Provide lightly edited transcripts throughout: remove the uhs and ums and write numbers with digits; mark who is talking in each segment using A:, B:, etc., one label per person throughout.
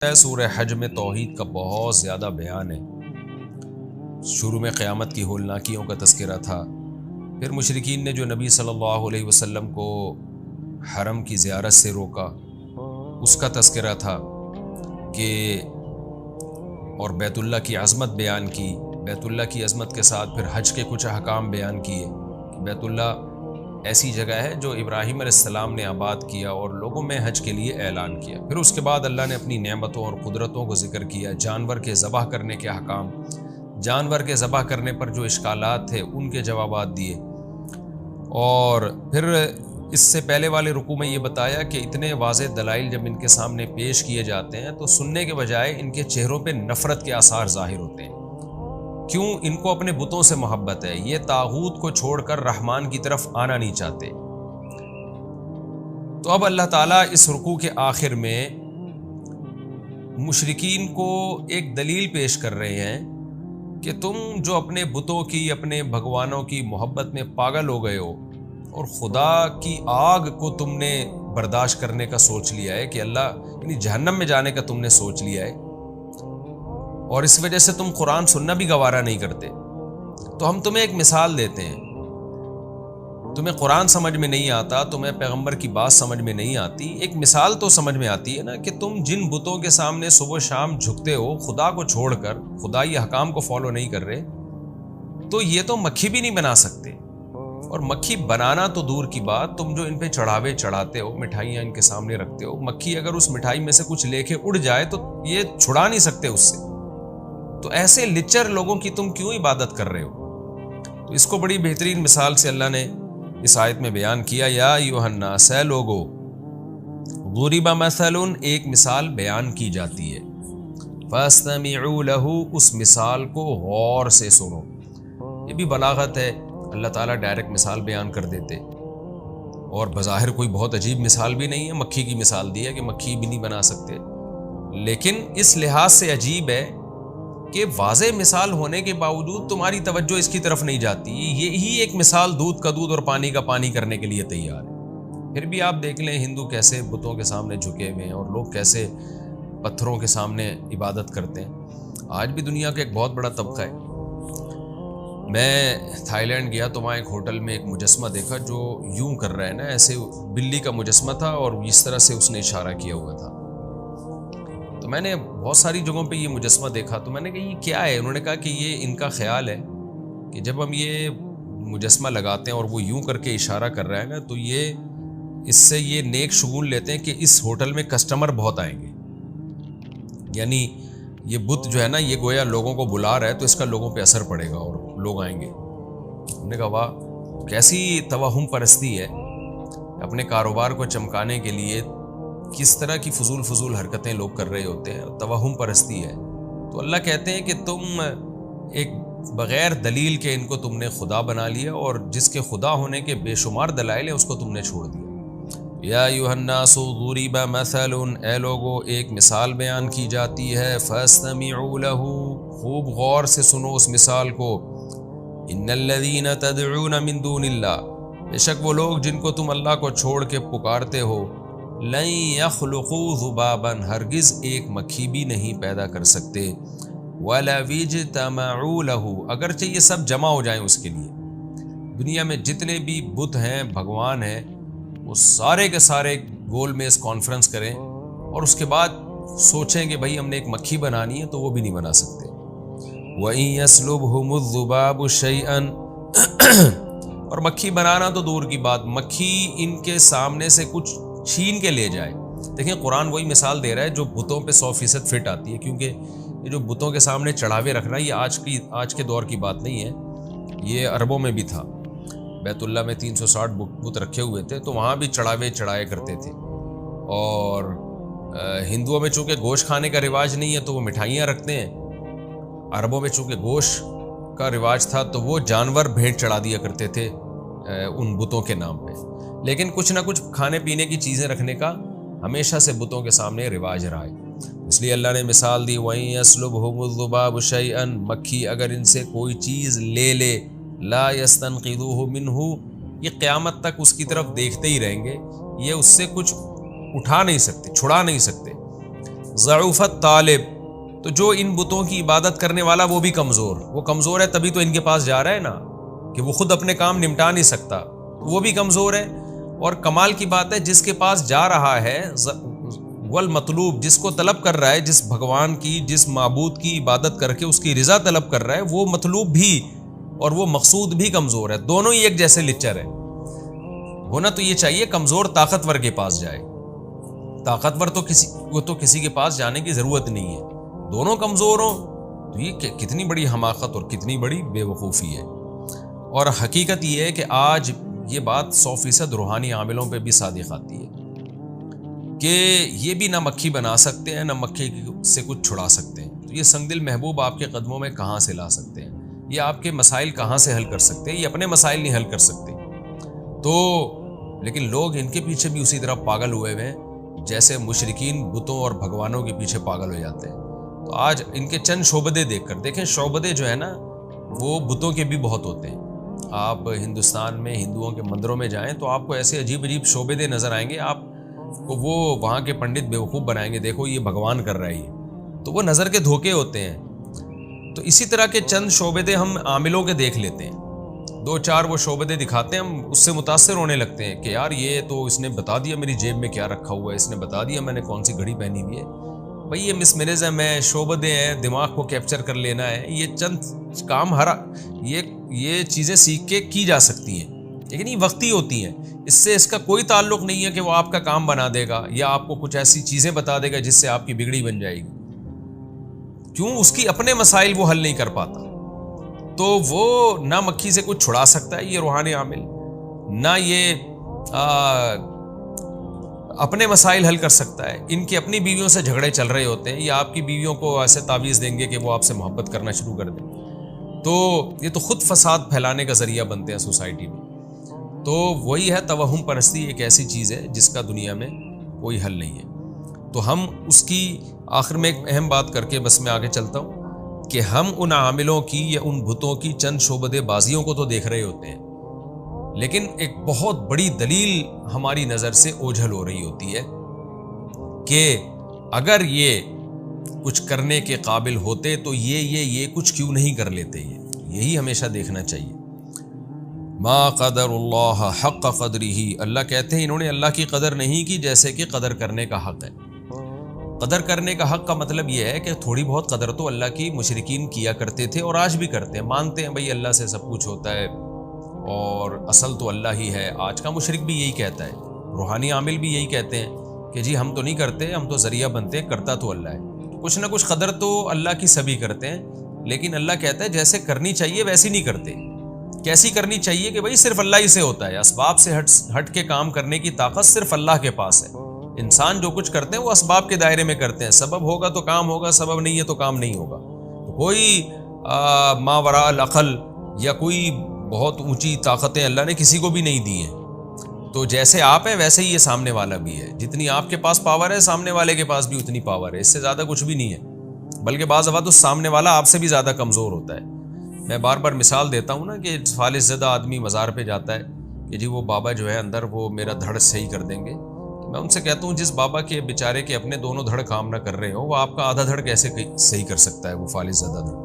A: سورہ حج میں توحید کا بہت زیادہ بیان ہے۔ شروع میں قیامت کی ہولناکیوں کا تذکرہ تھا، پھر مشرکین نے جو نبی صلی اللہ علیہ وسلم کو حرم کی زیارت سے روکا اس کا تذکرہ تھا کہ اور بیت اللہ کی عظمت بیان کی، بیت اللہ کی عظمت کے ساتھ پھر حج کے کچھ احکام بیان کیے کہ بیت اللہ ایسی جگہ ہے جو ابراہیم علیہ السلام نے آباد کیا اور لوگوں میں حج کے لیے اعلان کیا۔ پھر اس کے بعد اللہ نے اپنی نعمتوں اور قدرتوں کو ذکر کیا، جانور کے ذبح کرنے کے احکام، جانور کے ذبح کرنے پر جو اشکالات تھے ان کے جوابات دیے، اور پھر اس سے پہلے والے رکوع میں یہ بتایا کہ اتنے واضح دلائل جب ان کے سامنے پیش کیے جاتے ہیں تو سننے کے بجائے ان کے چہروں پہ نفرت کے آثار ظاہر ہوتے ہیں۔ کیوں؟ ان کو اپنے بتوں سے محبت ہے، یہ طاغوت کو چھوڑ کر رحمان کی طرف آنا نہیں چاہتے۔ تو اب اللہ تعالیٰ اس رکوع کے آخر میں مشرکین کو ایک دلیل پیش کر رہے ہیں کہ تم جو اپنے بتوں کی، اپنے بھگوانوں کی محبت میں پاگل ہو گئے ہو اور خدا کی آگ کو تم نے برداشت کرنے کا سوچ لیا ہے کہ اللہ یعنی جہنم میں جانے کا تم نے سوچ لیا ہے، اور اس وجہ سے تم قرآن سننا بھی گوارا نہیں کرتے، تو ہم تمہیں ایک مثال دیتے ہیں۔ تمہیں قرآن سمجھ میں نہیں آتا، تمہیں پیغمبر کی بات سمجھ میں نہیں آتی، ایک مثال تو سمجھ میں آتی ہے نا کہ تم جن بتوں کے سامنے صبح و شام جھکتے ہو خدا کو چھوڑ کر، خدائی احکام کو فالو نہیں کر رہے، تو یہ تو مکھی بھی نہیں بنا سکتے، اور مکھی بنانا تو دور کی بات، تم جو ان پہ چڑھاوے چڑھاتے ہو، مٹھائیاں ان کے سامنے رکھتے ہو، مکھی اگر اس مٹھائی میں سے کچھ لے کے اڑ جائے تو یہ چھڑا نہیں سکتے اس سے، تو ایسے لچر لوگوں کی تم کیوں عبادت کر رہے ہو؟ تو اس کو بڑی بہترین مثال سے اللہ نے اس آیت میں بیان کیا، یا ایھا الناس، اے لوگو، ضرب مثل، ایک مثال بیان کی جاتی ہے، فاستمعوا لہ، اس مثال کو غور سے سنو۔ یہ بھی بلاغت ہے، اللہ تعالیٰ ڈائریکٹ مثال بیان کر دیتے، اور بظاہر کوئی بہت عجیب مثال بھی نہیں ہے، مکھی کی مثال دی ہے کہ مکھی بھی نہیں بنا سکتے، لیکن اس لحاظ سے عجیب ہے کہ واضح مثال ہونے کے باوجود تمہاری توجہ اس کی طرف نہیں جاتی۔ یہی ایک مثال دودھ کا دودھ اور پانی کا پانی کرنے کے لیے تیار ہے، پھر بھی آپ دیکھ لیں ہندو کیسے بتوں کے سامنے جھکے ہوئے ہیں اور لوگ کیسے پتھروں کے سامنے عبادت کرتے ہیں۔ آج بھی دنیا کا ایک بہت بڑا طبقہ ہے۔ میں تھائی لینڈ گیا تو وہاں ایک ہوٹل میں ایک مجسمہ دیکھا جو یوں کر رہا ہے نا، ایسے بلی کا مجسمہ تھا اور اس طرح سے اس نے اشارہ کیا ہوا تھا۔ تو میں نے بہت ساری جگہوں پہ یہ مجسمہ دیکھا، تو میں نے کہا یہ کیا ہے؟ انہوں نے کہا کہ یہ ان کا خیال ہے کہ جب ہم یہ مجسمہ لگاتے ہیں اور وہ یوں کر کے اشارہ کر رہا ہے نا، تو یہ اس سے یہ نیک شگون لیتے ہیں کہ اس ہوٹل میں کسٹمر بہت آئیں گے، یعنی یہ بت جو ہے نا یہ گویا لوگوں کو بلا رہا ہے تو اس کا لوگوں پہ اثر پڑے گا اور لوگ آئیں گے۔ انہوں نے کہا واہ، کیسی توہم پرستی ہے، اپنے کاروبار کو چمکانے کے لیے کس طرح کی فضول حرکتیں لوگ کر رہے ہوتے ہیں، توہم پرستی ہے۔ تو اللہ کہتے ہیں کہ تم ایک بغیر دلیل کے ان کو تم نے خدا بنا لیا، اور جس کے خدا ہونے کے بے شمار دلائل ہیں اس کو تم نے چھوڑ دیا۔ یا ایھا الناس ضرب مثل، اے لوگو، ایک مثال بیان کی جاتی ہے، فاستمعوا لہ، خوب غور سے سنو اس مثال کو، ان الذین تدعون من دون اللہ، بے شک وہ لوگ جن کو تم اللہ کو چھوڑ کے پکارتے ہو، لن یخلقوا ذبابا، ہرگز ایک مکھی بھی نہیں پیدا کر سکتے، وَلَوِ اجْتَمَعُوا لَهُ، اگرچہ یہ سب جمع ہو جائیں اس کے لیے۔ دنیا میں جتنے بھی بت ہیں، بھگوان ہیں، وہ سارے کے سارے گول میں اس کانفرنس کریں اور اس کے بعد سوچیں کہ بھائی ہم نے ایک مکھی بنانی ہے، تو وہ بھی نہیں بنا سکتے۔ وَإِن يَسْلُبْهُمُ الذُّبَابُ شَيْئًا، اور مکھی بنانا تو دور کی بات، مکھی ان کے سامنے سے کچھ چھین کے لے جائے۔ دیکھیں قرآن وہی مثال دے رہا ہے جو بتوں پہ 100% فٹ آتی ہے، کیونکہ یہ جو بتوں کے سامنے چڑھاوے رکھنا یہ آج کے دور کی بات نہیں ہے، یہ عربوں میں بھی تھا۔ بیت اللہ میں 360 بت رکھے ہوئے تھے، تو وہاں بھی چڑھاوے چڑھائے کرتے تھے، اور ہندوؤں میں چونکہ گوشت کھانے کا رواج نہیں ہے تو وہ مٹھائیاں رکھتے ہیں، عربوں میں چونکہ گوشت کا رواج تھا تو وہ جانور بھیڑ چڑھا دیا کرتے تھے ان بتوں کے نام پہ، لیکن کچھ نہ کچھ کھانے پینے کی چیزیں رکھنے کا ہمیشہ سے بتوں کے سامنے رواج رہا ہے۔ اس لیے اللہ نے مثال دی، وَإِن يَسْلُبْهُمُ الذُّبَابُ شَيْئًا، مکھی اگر ان سے کوئی چیز لے لے، لا يَسْتَنْقِذُوهُ مِنْهُ، یہ قیامت تک اس کی طرف دیکھتے ہی رہیں گے، یہ اس سے کچھ اٹھا نہیں سکتے، چھڑا نہیں سکتے۔ ضعف الطالب، تو جو ان بتوں کی عبادت کرنے والا وہ بھی کمزور، وہ کمزور ہے تبھی تو ان کے پاس جا رہا ہے نا، کہ وہ خود اپنے کام نمٹا نہیں سکتا، وہ بھی کمزور ہے۔ اور کمال کی بات ہے جس کے پاس جا رہا ہے والمطلوب، جس کو طلب کر رہا ہے، جس بھگوان کی، جس معبود کی عبادت کر کے اس کی رضا طلب کر رہا ہے، وہ مطلوب بھی اور وہ مقصود بھی کمزور ہے، دونوں ہی ایک جیسے لچر ہے۔ ہونا تو یہ چاہیے کمزور طاقتور کے پاس جائے، طاقتور تو کسی کے پاس جانے کی ضرورت نہیں ہے، دونوں کمزور ہوں تو یہ کتنی بڑی حماقت اور کتنی بڑی بے وقوفی ہے۔ اور حقیقت یہ ہے کہ آج یہ بات 100% روحانی عاملوں پہ بھی صادق آتی ہے کہ یہ بھی نہ مکھی بنا سکتے ہیں، نہ مکھی سے کچھ چھڑا سکتے ہیں، تو یہ سنگ دل محبوب آپ کے قدموں میں کہاں سے لا سکتے ہیں؟ یہ آپ کے مسائل کہاں سے حل کر سکتے ہیں؟ یہ اپنے مسائل نہیں حل کر سکتے۔ تو لیکن لوگ ان کے پیچھے بھی اسی طرح پاگل ہوئے ہوئے ہیں جیسے مشرکین بتوں اور بھگوانوں کے پیچھے پاگل ہو جاتے ہیں۔ تو آج ان کے چند شعبدے دیکھ کر دیکھیں، شعبدے جو ہے نا وہ بتوں کے بھی بہت ہوتے ہیں۔ آپ ہندوستان میں ہندوؤں کے مندروں میں جائیں تو آپ کو ایسے عجیب عجیب شعبدے نظر آئیں گے، آپ کو وہ وہاں کے پنڈت بیوقوف بنائیں گے، دیکھو یہ بھگوان کر رہا ہے یہ، تو وہ نظر کے دھوکے ہوتے ہیں۔ تو اسی طرح کے چند شعبدے ہم عاملوں کے دیکھ لیتے ہیں، 2-4 وہ شعبدے دکھاتے ہیں، ہم اس سے متاثر ہونے لگتے ہیں کہ یار یہ تو اس نے بتا دیا میری جیب میں کیا رکھا ہوا ہے، اس نے بتا دیا میں نے کون سی گھڑی پہنی ہوئی ہے۔ بھائی یہ مسمرزم ہے، شعبدے ہیں، دماغ کو کیپچر کر لینا ہے، یہ چند کام یہ چیزیں سیکھ کے کی جا سکتی ہیں لیکن یہ وقتی ہوتی ہیں، اس کا کوئی تعلق نہیں ہے کہ وہ آپ کا کام بنا دے گا یا آپ کو کچھ ایسی چیزیں بتا دے گا جس سے آپ کی بگڑی بن جائے گی۔ کیوں؟ اس کی اپنے مسائل وہ حل نہیں کر پاتا، تو وہ نہ مکھی سے کچھ چھڑا سکتا ہے یہ روحانی عامل، نہ یہ اپنے مسائل حل کر سکتا ہے۔ ان کی اپنی بیویوں سے جھگڑے چل رہے ہوتے ہیں یا آپ کی بیویوں کو ایسے تعویذ دیں گے کہ وہ آپ سے محبت کرنا شروع کر دیں، تو یہ تو خود فساد پھیلانے کا ذریعہ بنتے ہیں سوسائٹی میں۔ تو وہی ہے توہم پرستی، ایک ایسی چیز ہے جس کا دنیا میں کوئی حل نہیں ہے۔ تو ہم اس کی آخر میں ایک اہم بات کر کے بس میں آگے چلتا ہوں کہ ہم ان عاملوں کی یا ان بتوں کی چند شعبدے بازیوں کو تو دیکھ رہے ہوتے ہیں، لیکن ایک بہت بڑی دلیل ہماری نظر سے اوجھل ہو رہی ہوتی ہے کہ اگر یہ کچھ کرنے کے قابل ہوتے تو یہ کچھ کیوں نہیں کر لیتے۔ یہی ہمیشہ دیکھنا چاہیے۔ ما قدر اللہ حق قدرہ، اللہ کہتے ہیں انہوں نے اللہ کی قدر نہیں کی جیسے کہ قدر کرنے کا حق ہے۔ قدر کرنے کا حق کا مطلب یہ ہے کہ تھوڑی بہت قدر تو اللہ کی مشرکین کیا کرتے تھے اور آج بھی کرتے ہیں، مانتے ہیں بھئی اللہ سے سب کچھ ہوتا ہے اور اصل تو اللہ ہی ہے۔ آج کا مشرک بھی یہی کہتا ہے، روحانی عامل بھی یہی کہتے ہیں کہ جی ہم تو نہیں کرتے، ہم تو ذریعہ بنتے ہیں، کرتا تو اللہ ہے۔ کچھ نہ کچھ قدر تو اللہ کی سبھی کرتے ہیں، لیکن اللہ کہتا ہے جیسے کرنی چاہیے ویسی نہیں کرتے۔ کیسی کرنی چاہیے کہ بھئی صرف اللہ ہی سے ہوتا ہے، اسباب سے ہٹ کے کام کرنے کی طاقت صرف اللہ کے پاس ہے۔ انسان جو کچھ کرتے ہیں وہ اسباب کے دائرے میں کرتے ہیں، سبب ہوگا تو کام ہوگا، سبب نہیں ہے تو کام نہیں ہوگا۔ کوئی ماوراء العقل یا کوئی بہت اونچی طاقتیں اللہ نے کسی کو بھی نہیں دی ہیں۔ تو جیسے آپ ہیں ویسے ہی یہ سامنے والا بھی ہے، جتنی آپ کے پاس پاور ہے سامنے والے کے پاس بھی اتنی پاور ہے، اس سے زیادہ کچھ بھی نہیں ہے، بلکہ بعض اوقات اس سامنے والا آپ سے بھی زیادہ کمزور ہوتا ہے۔ میں بار بار مثال دیتا ہوں نا کہ فالج زدہ آدمی مزار پہ جاتا ہے کہ جی وہ بابا جو ہے اندر وہ میرا دھڑ صحیح کر دیں گے، میں ان سے کہتا ہوں جس بابا کے بیچارے کے اپنے دونوں دھڑ کام نہ کر رہے ہو وہ آپ کا آدھا دھڑ کیسے صحیح کر سکتا ہے وہ فالج زدہ دھڑ۔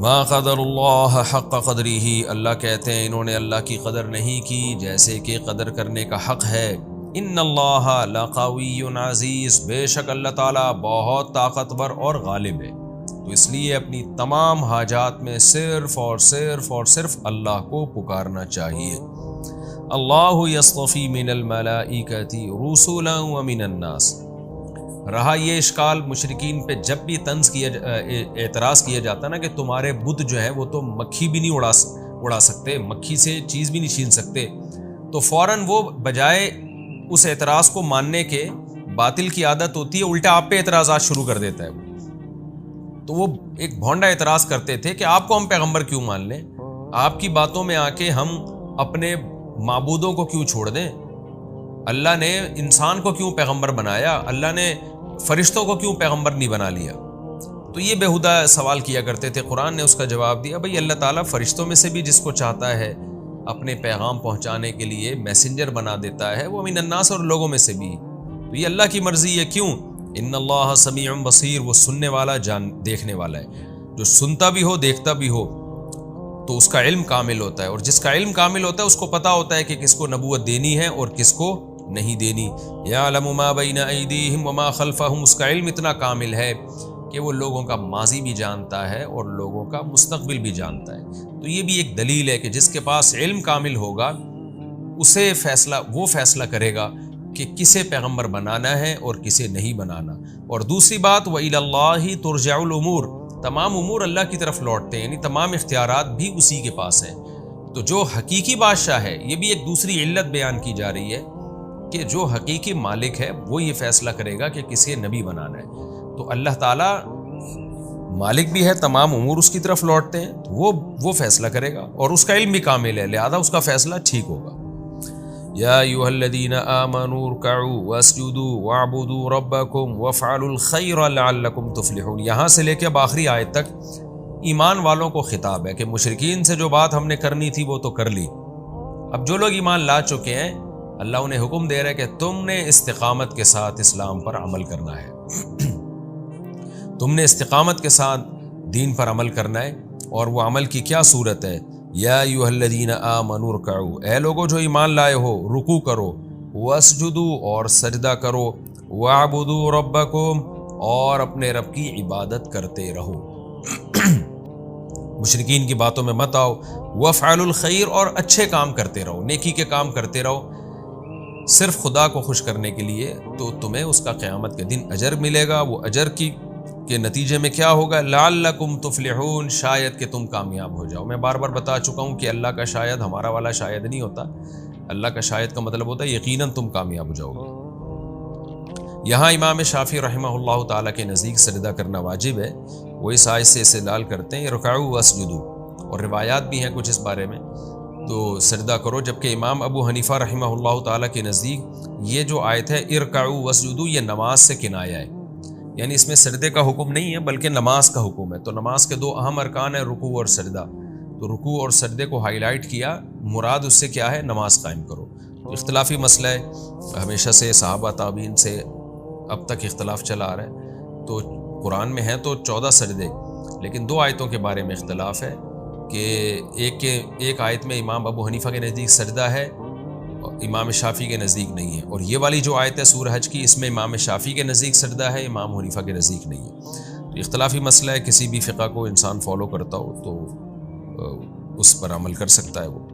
A: ما قدر اللہ حق قدرہ، اللہ کہتے ہیں انہوں نے اللہ کی قدر نہیں کی جیسے کہ قدر کرنے کا حق ہے۔ ان اللہ لقوی عزیز، بے شک اللہ تعالیٰ بہت طاقتور اور غالب ہے، تو اس لیے اپنی تمام حاجات میں صرف اور صرف اللہ کو پکارنا چاہیے۔ اللہ یصطفی من الملائکۃ رسلا ومن الناس۔ رہا یہ اشکال مشرکین پہ جب بھی اعتراض کیا جاتا نا کہ تمہارے بت جو ہے وہ تو مکھی بھی نہیں اڑا سکتے، مکھی سے چیز بھی نہیں چھین سکتے، تو فوراً وہ بجائے اس اعتراض کو ماننے کے، باطل کی عادت ہوتی ہے الٹا آپ پہ اعتراضات شروع کر دیتا ہے وہ۔ تو وہ ایک بھونڈا اعتراض کرتے تھے کہ آپ کو ہم پیغمبر کیوں مان لیں، آپ کی باتوں میں آ کے ہم اپنے معبودوں کو کیوں چھوڑ دیں، اللہ نے انسان کو کیوں پیغمبر بنایا، اللہ نے فرشتوں کو کیوں پیغمبر نہیں بنا لیا۔ تو یہ بیہودہ سوال کیا کرتے تھے، قرآن نے اس کا جواب دیا، بھئی اللہ تعالیٰ فرشتوں میں سے بھی جس کو چاہتا ہے اپنے پیغام پہنچانے کے لیے میسنجر بنا دیتا ہے، وہ من الناس اور لوگوں میں سے بھی، تو یہ اللہ کی مرضی ہے۔ کیوں؟ ان اللہ سمیع بصیر، وہ سننے والا دیکھنے والا ہے، جو سنتا بھی ہو دیکھتا بھی ہو تو اس کا علم کامل ہوتا ہے، اور جس کا علم کامل ہوتا ہے اس کو پتہ ہوتا ہے کہ کس کو نبوت دینی ہے اور کس کو نہیں دینی۔ یعلم ما بین ایدیہم وما خلفہم، اس کا علم اتنا کامل ہے کہ وہ لوگوں کا ماضی بھی جانتا ہے اور لوگوں کا مستقبل بھی جانتا ہے۔ تو یہ بھی ایک دلیل ہے کہ جس کے پاس علم کامل ہوگا اسے وہ فیصلہ کرے گا کہ کسے پیغمبر بنانا ہے اور کسے نہیں بنانا۔ اور دوسری بات، وَإِلَى اللَّهِ تُرْجَعُ الْأُمُورُ، تمام امور اللہ کی طرف لوٹتے ہیں، یعنی تمام اختیارات بھی اسی کے پاس ہیں۔ تو جو حقیقی بادشاہ ہے، یہ بھی ایک دوسری علت بیان کی جا رہی ہے کہ جو حقیقی مالک ہے وہ یہ فیصلہ کرے گا کہ کسے نبی بنانا ہے۔ تو اللہ تعالیٰ مالک بھی ہے، تمام امور اس کی طرف لوٹتے ہیں، تو وہ فیصلہ کرے گا، اور اس کا علم بھی کامل ہے، لہذا اس کا فیصلہ ٹھیک ہوگا۔ یا ایھا الذین آمنوا ارکعوا واسجدوا واعبدوا ربکم وافعلوا الخیر لعلکم تفلحون۔ یہاں سے لے کے اب آخری آیت تک ایمان والوں کو خطاب ہے کہ مشرکین سے جو بات ہم نے کرنی تھی وہ تو کر لی، اب جو لوگ ایمان لا چکے ہیں اللہ انہیں حکم دے رہا ہے کہ تم نے استقامت کے ساتھ اسلام پر عمل کرنا ہے، تم نے استقامت کے ساتھ دین پر عمل کرنا ہے۔ اور وہ عمل کی کیا صورت ہے؟ یا ایھا الذین آمنوا ارکعوا، اے لوگو جو ایمان لائے ہو رکوع کرو، واسجدوا اور سجدہ کرو، واعبدوا ربکم اور اپنے رب کی عبادت کرتے رہو، مشرکین کی باتوں میں مت آؤ، وافعلوا الخیر اور اچھے کام کرتے رہو، نیکی کے کام کرتے رہو صرف خدا کو خوش کرنے کے لیے، تو تمہیں اس کا قیامت کے دن اجر ملے گا۔ وہ اجر کے نتیجے میں کیا ہوگا؟ لعلکم تفلحون، شاید کہ تم کامیاب ہو جاؤ۔ میں بار بار بتا چکا ہوں کہ اللہ کا شاید ہمارا والا شاید نہیں ہوتا، اللہ کا شاید کا مطلب ہوتا ہے یقیناً تم کامیاب ہو جاؤ گے۔ یہاں امام شافعی رحمہ اللہ تعالیٰ کے نزدیک سجدہ کرنا واجب ہے، وہ اس آیت سے استدلال کرتے ہیں ارکعوا واسجدوا، اور روایات بھی ہیں کچھ اس بارے میں، تو سجدہ کرو۔ جبکہ امام ابو حنیفہ رحمہ اللہ تعالیٰ کے نزدیک یہ جو آیت ہے ارکعوا واسجدوا، یہ نماز سے کنایہ ہے، یعنی اس میں سجدے کا حکم نہیں ہے بلکہ نماز کا حکم ہے۔ تو نماز کے دو اہم ارکان ہیں رکوع اور سجدہ، تو رکوع اور سجدے کو ہائی لائٹ کیا، مراد اس سے کیا ہے؟ نماز قائم کرو۔ تو اختلافی مسئلہ ہے، ہمیشہ سے صحابہ تابعین سے اب تک اختلاف چلا آ رہا ہے۔ تو قرآن میں ہیں تو 14 سجدے، لیکن 2 آیتوں کے بارے میں اختلاف ہے کہ ایک آیت میں امام ابو حنیفہ کے نزدیک سجدہ ہے، امام شافعی کے نزدیک نہیں ہے، اور یہ والی جو آیت ہے سورہ حج کی، اس میں امام شافعی کے نزدیک سجدہ ہے، امام حنیفہ کے نزدیک نہیں ہے۔ تو اختلافی مسئلہ ہے، کسی بھی فقہ کو انسان فالو کرتا ہو تو اس پر عمل کر سکتا ہے وہ۔